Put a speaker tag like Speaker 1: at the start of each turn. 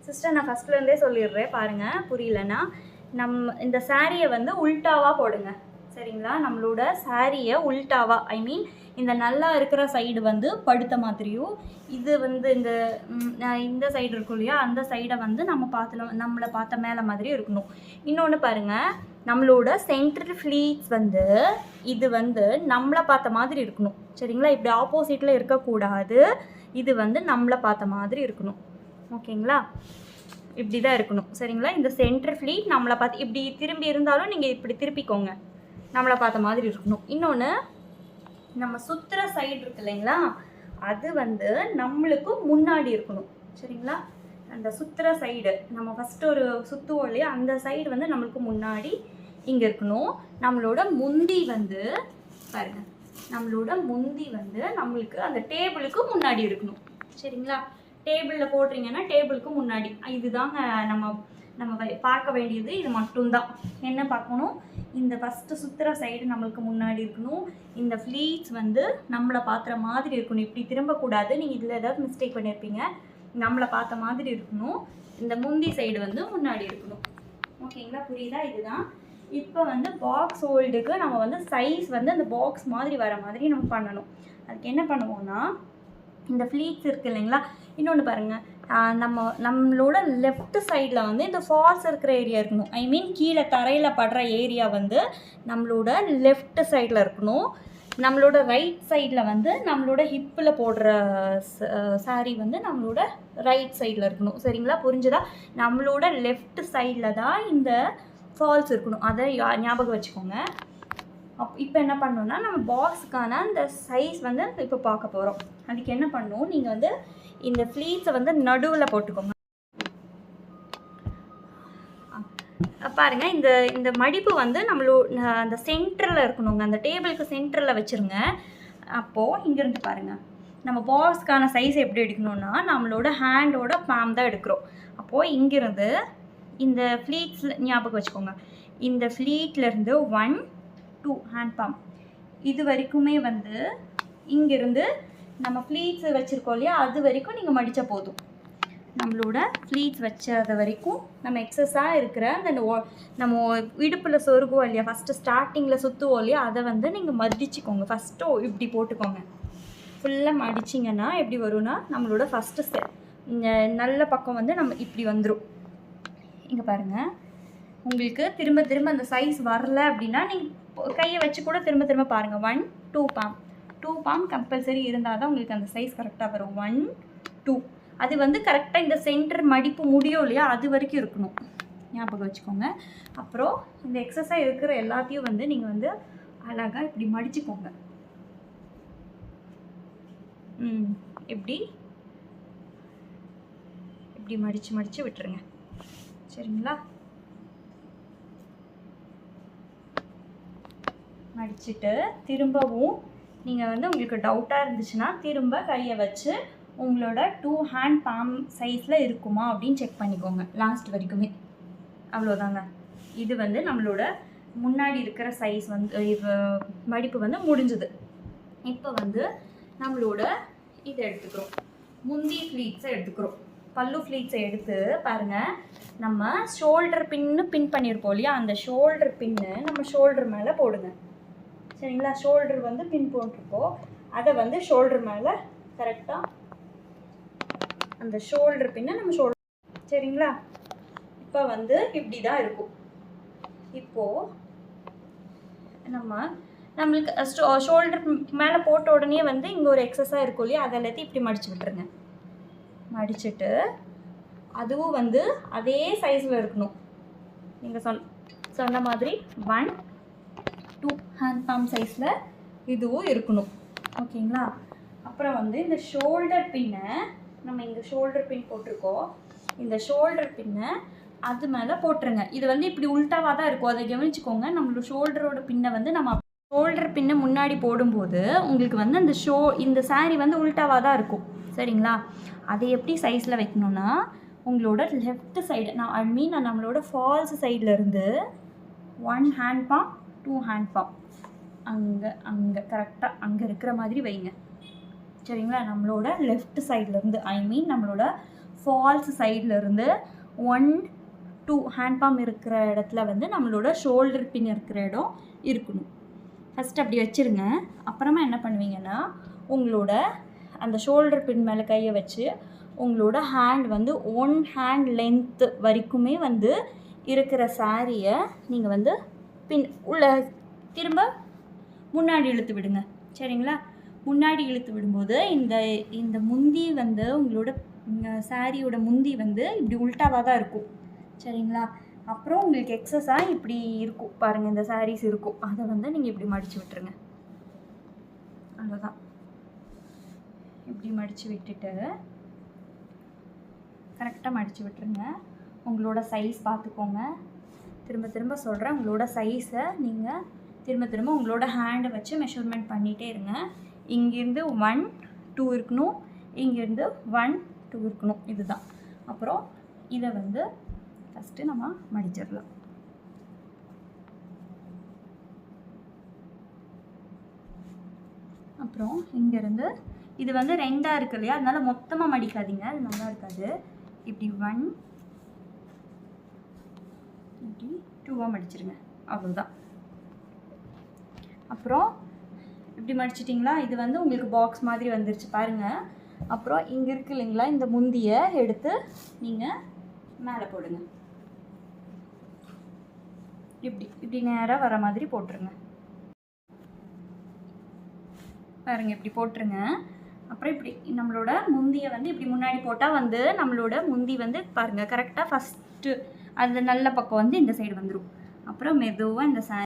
Speaker 1: Sister நான் ஃபஸ்ட்லேருந்தே சொல்லிடுறேன் பாருங்கள், புரியலன்னா இந்த சாரியை வந்து உல்ட்டாவாக போடுங்க சரிங்களா. நம்மளோட சாரியை உல்ட்டாவாக மீன் இந்த நல்லா இருக்கிற சைடு வந்து படுத்த மாதிரியும், இது வந்து இந்த சைடு இருக்கும் இல்லையா, அந்த சைடை வந்து நம்மளை பார்த்த மேலே மாதிரி இருக்கணும். இன்னொன்று பாருங்கள், நம்மளோட சென்டர் ஃப்ளீட்ஸ் வந்து இது வந்து நம்மளை பார்த்த மாதிரி இருக்கணும் சரிங்களா. இப்படி ஆப்போசிட்டில் இருக்கக்கூடாது, இது வந்து நம்மளை பார்த்த மாதிரி இருக்கணும் ஓகேங்களா. இப்படி தான் இருக்கணும் சரிங்களா. இந்த சென்டர் ஃப்ளீட் நம்மளை பார்த்து இப்படி திரும்பி இருந்தாலும் நீங்கள் இப்படி திருப்பிக்கோங்க, நம்மளை பார்த்த மாதிரி இருக்கணும். இன்னொன்று நம்ம சுற்றுற சைடு இருக்கு இல்லைங்களா, அது வந்து நம்மளுக்கு முன்னாடி இருக்கணும் சரிங்களா. அந்த சுற்றுற சைடு நம்ம ஃபஸ்ட்டு ஒரு சுற்றுவோம் இல்லையா, அந்த சைடு வந்து நம்மளுக்கு முன்னாடி இங்கே இருக்கணும். நம்மளோட முந்தி வந்து பாருங்கள், நம்மளோட முந்தி வந்து நம்மளுக்கு அந்த டேபிளுக்கு முன்னாடி இருக்கணும் சரிங்களா. டேபிளில் போடுறீங்கன்னா டேபிளுக்கு முன்னாடி, இதுதாங்க நம்ம பார்க்க வேண்டியது. இது மட்டும்தான் என்ன பார்க்கணும், இந்த ஃபஸ்ட்டு சுற்றுற சைடு நம்மளுக்கு முன்னாடி இருக்கணும். இந்த ஃப்ளீட்ஸ் வந்து நம்மளை பார்க்குற மாதிரி இருக்கணும், இப்படி திரும்பக்கூடாது. நீங்கள் இதில் ஏதாவது மிஸ்டேக் பண்ணியிருப்பீங்க, நம்மளை பார்த்த மாதிரி இருக்கணும். இந்த முந்தி சைடு வந்து முன்னாடி இருக்கணும் ஓகேங்களா, புரியுதா. இதுதான் இப்போ வந்து பாக்ஸ் ஹோல்டுக்கு நம்ம வந்து சைஸ் வந்து அந்த பாக்ஸ் மாதிரி வர மாதிரி நம்ம பண்ணணும். அதுக்கு என்ன பண்ணுவோம்னா, இந்த ஃப்ளீட்ஸ் இருக்குது இல்லைங்களா. இன்னொன்று பாருங்கள், நம்மளோட லெஃப்ட் சைடில் வந்து இந்த ஃபால்ஸ் இருக்கிற ஏரியா இருக்கணும். மீன் கீழே தரையில் படுற ஏரியா வந்து நம்மளோட லெஃப்ட் சைடில் இருக்கணும். நம்மளோட ரைட் சைடில் வந்து நம்மளோட ஹிப்பில் போடுற சாரீ வந்து நம்மளோட ரைட் சைடில் இருக்கணும் சரிங்களா, புரிஞ்சுதா. நம்மளோட லெஃப்ட் சைடில் தான் இந்த ஃபால்ஸ் இருக்கணும், அதை ஞாபகம் வச்சுக்கோங்க. இப்போ என்ன பண்ணணும்னா, நம்ம பாக்ஸுக்கான அந்த சைஸ் வந்து இப்போ பார்க்க போகிறோம். அதுக்கு என்ன பண்ணணும், நீங்கள் வந்து இந்த ஃப்ளீட்ஸை வந்து நடுவில் போட்டுக்கோங்க. பாருங்கள், இந்த மடிப்பு வந்து அந்த சென்டரில் இருக்கணுங்க, அந்த டேபிளுக்கு சென்டரில் வச்சுருங்க. அப்போது இங்கேருந்து பாருங்கள், நம்ம பாக்ஸ்க்கான சைஸ் எப்படி எடுக்கணும்னா, நம்மளோட ஹேண்டோட பாம் தான் எடுக்கிறோம். அப்போது இங்கேருந்து இந்த ஃப்ளீட்ஸில் ஞாபகம் வச்சுக்கோங்க, இந்த ஃப்ளீட்லேருந்து 1 2 ஹேண்ட் பாம் இது வரைக்குமே வந்து இங்கேருந்து நம்ம ஃப்ளீட்ஸ் வச்சுருக்கோம் இல்லையா, அது வரைக்கும் நீங்கள் மடித்தா போதும். நம்மளோட ஃப்ளீட்ஸ் வச்சது வரைக்கும் நம்ம எக்ஸஸாக இருக்கிற அந்த நம்ம இடுப்பில் சொருகுவோம் இல்லையா, ஃபஸ்ட்டு ஸ்டார்டிங்கில் சுற்றுவோம் இல்லையா, அதை வந்து நீங்கள் மடிச்சுக்கோங்க. ஃபஸ்ட்டு இப்படி போட்டுக்கோங்க. ஃபுல்லாக மடிச்சிங்கன்னா எப்படி வரும்னா, நம்மளோட ஃபஸ்ட்டு நல்ல பக்கம் வந்து நம்ம இப்படி வந்துடும். இங்கே பாருங்கள், உங்களுக்கு திரும்ப அந்த சைஸ் வரல அப்படின்னா நீங்கள் கையை வச்சு கூட திரும்ப பாருங்கள். 1 2 பாம் கம்பல்சரி இருந்தால் தான் உங்களுக்கு அந்த சைஸ் கரெக்டாக வரும். 1 2 அது வந்து கரெக்டாக இந்த சென்டர் மடிப்பு முடியும் இல்லையா, அது வரைக்கும் இருக்கணும், ஞாபகம் வச்சுக்கோங்க. அப்புறம் இந்த எக்ஸஸாக இருக்கிற எல்லாத்தையும் வந்து நீங்கள் வந்து அழகாக இப்படி மடிச்சுக்கோங்க. இப்படி மடித்து விட்டுருங்க சரிங்களா. மடிச்சுட்டு திரும்பவும் நீங்கள் வந்து உங்களுக்கு டவுட்டாக இருந்துச்சுன்னா திரும்ப கையை வச்சு உங்களோட 2 ஹேண்ட் பாம் சைஸில் இருக்குமா அப்படின்னு செக் பண்ணிக்கோங்க லாஸ்ட் வரைக்குமே. அவ்வளோதாங்க. இது வந்து நம்மளோட முன்னாடி இருக்கிற சைஸ் வந்து மடிப்பு வந்து முடிஞ்சுது. இப்போ வந்து நம்மளோட இதை எடுத்துக்கிறோம், முந்தி ஃப்ளீட்ஸை எடுத்துக்கிறோம். பல்லு ஃப்ளீட்ஸை எடுத்து பாருங்கள், நம்ம ஷோல்டர் பின் பண்ணியிருப்போம் இல்லையா, அந்த ஷோல்டர் பின்னு நம்ம ஷோல்டர் மேலே போடுங்க சரிங்களா. ஷோல்டர் வந்து பின் போட்டிருக்கோம், அதை வந்து ஷோல்டர் மேலே கரெக்டாக அந்த ஷோல்டர் பின்னை நம்ம சரிங்களா. இப்போ வந்து இப்படி தான் இருக்கும். இப்போது நம்மளுக்கு ஷோல்டர் மேலே போட்ட உடனே வந்து இங்கே ஒரு எக்ஸஸாக இருக்கும் இல்லையா, அதை எல்லாத்தையும் இப்படி மடித்து விட்டுருங்க. மடிச்சுட்டு அதுவும் வந்து அதே சைஸில் இருக்கணும். நீங்கள் சொன்ன மாதிரி 1 2 ஹேண்ட் பாம் சைஸில் இதுவும் இருக்கணும் ஓகேங்களா. அப்புறம் வந்து இந்த ஷோல்டர் பின்னை நம்ம இங்கே ஷோல்டர் பின் போட்டிருக்கோம், இந்த ஷோல்டர் பின்னை அது மேலே போட்டுருங்க. இது வந்து இப்படி உல்ட்டாவாக தான் இருக்கும், அதை கவனிச்சுக்கோங்க. நம்மளோட ஷோல்டரோட பின்னை வந்து நம்ம ஷோல்டர் பின்னை முன்னாடி போடும்போது உங்களுக்கு வந்து இந்த சாரீ வந்து உல்ட்டாவாக தான் இருக்கும் சரிங்களா. அதை எப்படி சைஸில் வைக்கணும்னா, உங்களோட லெஃப்ட் சைடு நான் நம்மளோட ஃபால்ஸ் சைட்லேருந்து 1 ஹேண்ட் பாம் 2 ஹேண்ட் பாம் அங்கே கரெக்டாக அங்கே இருக்கிற மாதிரி வைங்க சரிங்களா. நம்மளோட லெஃப்ட் சைட்லேருந்து நம்மளோட ஃபால்ஸ் சைடில் இருந்து 1 2 ஹேண்ட் பாம் இருக்கிற இடத்துல வந்து நம்மளோட ஷோல்டர் பின் இருக்கிற இடம் இருக்கணும். ஃபஸ்ட் அப்படி வச்சுருங்க. அப்புறமா என்ன பண்ணுவீங்கன்னா உங்களோட அந்த ஷோல்டர் பின் மேலே கையை வச்சு உங்களோட ஹேண்ட் வந்து 1 ஹேண்ட் லென்த்து வரைக்குமே வந்து இருக்கிற சாரியை நீங்கள் வந்து உள்ள திரும்ப முன்னாடி இழுத்து விடுங்க. சரிங்களா? முன்னாடி இழுத்து விடும்போது இந்த முந்தி வந்து உங்களோட சாரியோட முந்தி வந்து இப்படி உல்ட்டாவாக தான் இருக்கும். சரிங்களா? அப்புறம் உங்களுக்கு எக்ஸஸாக இப்படி இருக்கும் பாருங்கள், இந்த சாரீஸ் இருக்கும், அதை வந்து நீங்கள் இப்படி மடித்து விட்டுருங்க. அவ்வளோதான். இப்படி மடித்து விட்டுட்டு கரெக்டாக மடித்து விட்டுருங்க. உங்களோட சைஸ் பார்த்துக்கோங்க. திரும்ப திரும்ப சொல்கிறேன், உங்களோட சைஸை நீங்கள் திரும்ப உங்களோட ஹேண்டை வச்சு மெஷர்மெண்ட் பண்ணிகிட்டே இருங்க. இங்கேருந்து 1 2 இருக்கணும், இங்கேருந்து 1 2 இருக்கணும், இதுதான். அப்புறம் இதை வந்து ஃபஸ்ட்டு நம்ம மடிச்சிடலாம். அப்புறம் இங்கேருந்து இது வந்து 2ஆக இருக்கு இல்லையா, அதனால் மொத்தமாக மடிக்காதீங்க, அது நல்லா இருக்காது. இப்படி 1 இப்படி 2ஆக மடிச்சிருங்க. அவ்வளோதான். அப்புறம் இப்படி மடிச்சிட்டிங்களா? இது வந்து உங்களுக்கு பாக்ஸ் மாதிரி வந்துருச்சு பாருங்கள். அப்புறம் இங்கே இருக்கு இல்லைங்களா, இந்த முந்தியை எடுத்து நீங்கள் மேலே போடுங்க. இப்படி நேராக வர மாதிரி போட்டுருங்க. பாருங்கள், இப்படி போட்டுருங்க. அப்புறம் இப்படி நம்மளோட முந்தியை வந்து இப்படி முன்னாடி போட்டால் வந்து நம்மளோட முந்தி வந்து பாருங்கள் கரெக்டாக ஃபஸ்ட்டு அந்த நல்ல பக்கம் வந்து இந்த சைடு வந்துடும். அப்புறம் மெதுவாக இந்த